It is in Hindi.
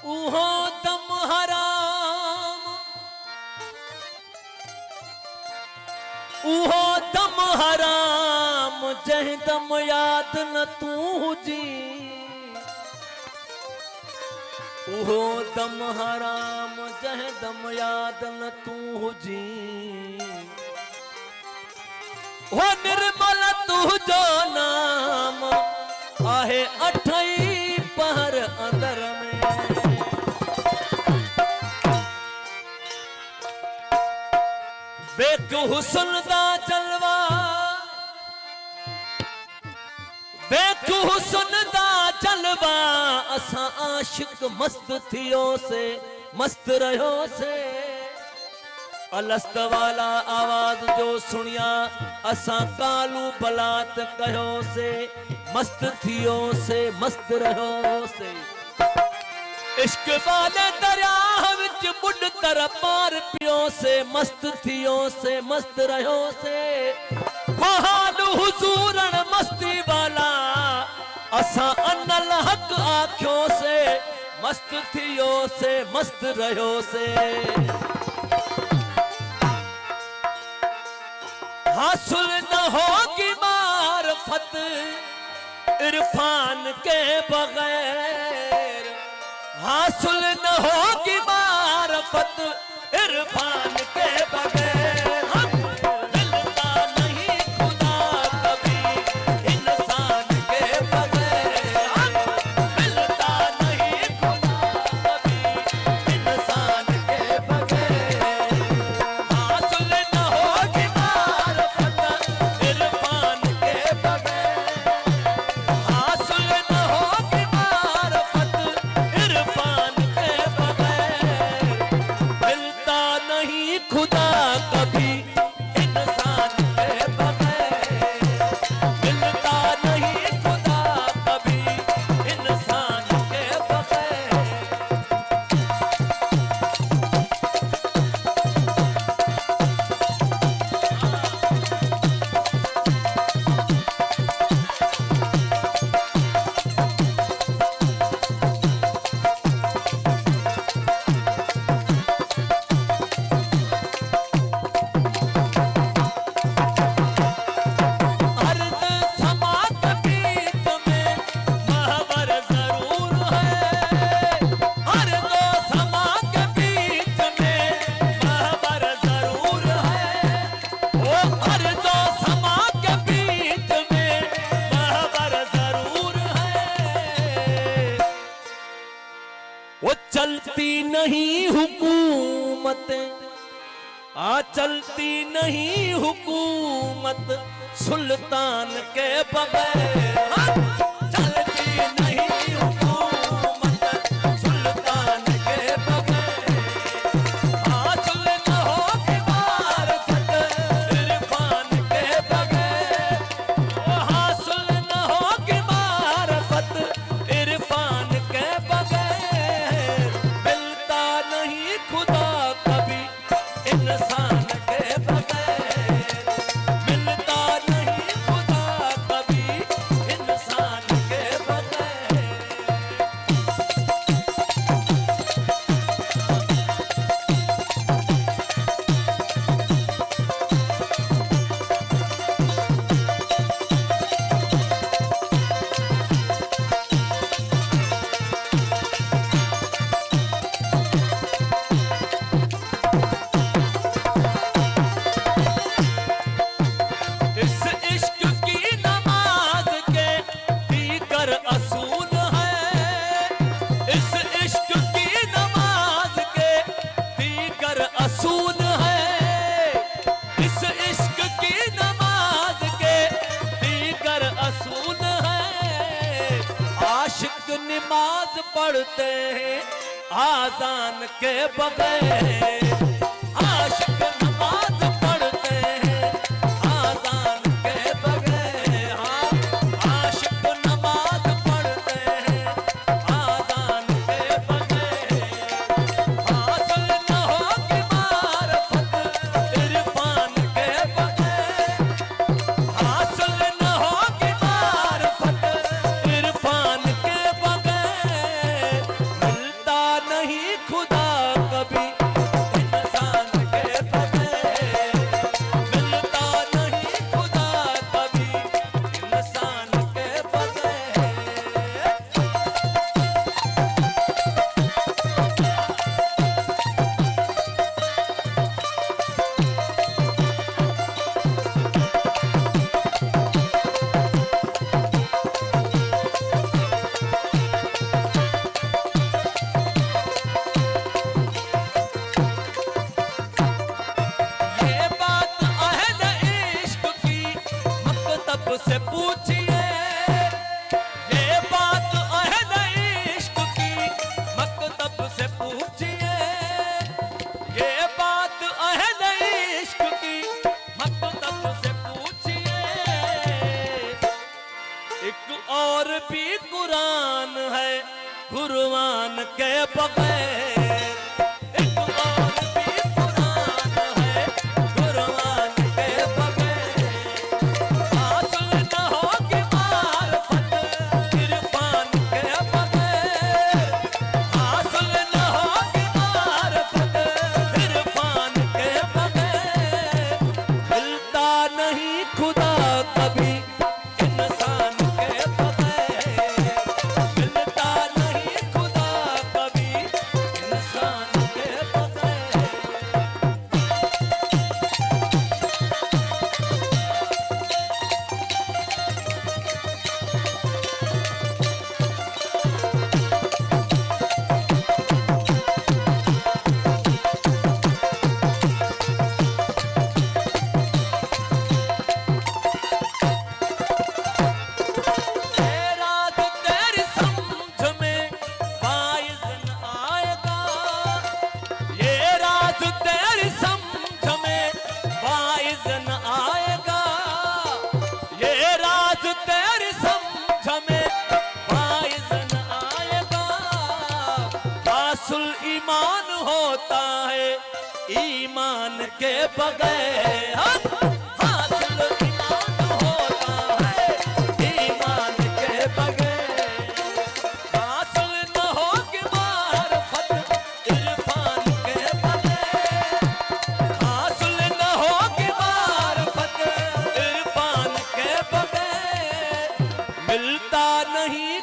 उहो दम हराम, उहो दम हराम जंहिं दम याद न तू हुजी। उहो दम हराम जंहिं दम याद न तू हुजी। हो निर्मल तुझो नाम आहे अठई पहर अंदर में। बेक हुस्न दा जलवा, बेक हुस्न दा जलवा असां आशिक मस्त थियो से, मस्त रहो से। अलस्त वाला आवाज जो सुनिया असां कालू बलात कहो से, मस्त थियो से, मस्त रहो से। इश्क वाले दरिया विच बुढ़ तर पार पियो से, मस्त थियो से, मस्त रहो से। महान हुजूरन मस्ती वाला असां अनल हक आख्यो से, मस्त थियो से, मस्त रहो से। हासिल न होगी मारफत इरफान के बगैर, हासिल न होगी मारफत इरफान के बगैर। मिलता नहीं खुदा कभी इंसान के बगैर, मिलता नहीं खुदा कभी इंसान के बगैर। हासिल न होगी खुदा कभी इंसान के बगैर, मिलता नहीं खुदा कभी इंसान के बगैर। चलती नहीं हुकूमत, चलती नहीं हुकूमत सुल्तान के बगैर। चलती नहीं हुकूमत सुल्तान के बगैर। हासिल न होगी मारफत इरफान के बगैर, हासिल न होगी मारफत इरफान के बगैर। मिलता नहीं खुदा कभी इंसान के बगैर, मिलता नहीं खुदा कभी इंसान के बगैर। इस इश्क की नमाज के दीगर असूल है, इस इश्क की नमाज के दीगर असूल है। इस इश्क की नमाज के दीगर असूल है। आशिक नमाज पढ़ते हैं आजान के बगैर, आशिक नमाज पढ़ते हैं आजान के बगैर। आशिक नमाज पढ़ते हैं आजान के बगैर। हासिल न होगी मारफत इरफान के बगैर, हासिल न होगी मारफत इरफान के बगैर। मिलता कुरान है कुरान के बगैर, एक और भी कुरान है कुरान के बगैर। हासिल न होगी मारिफत इरफान के बगैर, हासिल न होगी मारिफत इरफान के बगैर। मिलता नहीं खुदा कभी इंसान के बगैर, मिलता नहीं खुदा कभी इंसान के बगैर। ये रात तेरी समझ में वाइज न आएगा, ये रात तेरी समझ में वाइज न आएगा, ये रात तेरी समझ में वाइज न आएगा। हासिल ईमान होता है ईमान के बगैर, हासिल ईमान होता है ईमान के बगैर। हासिल न होगी मारिफत इरफान के बगैर, हासिल न होगी मारिफत इरफान के बगैर। मिलता नहीं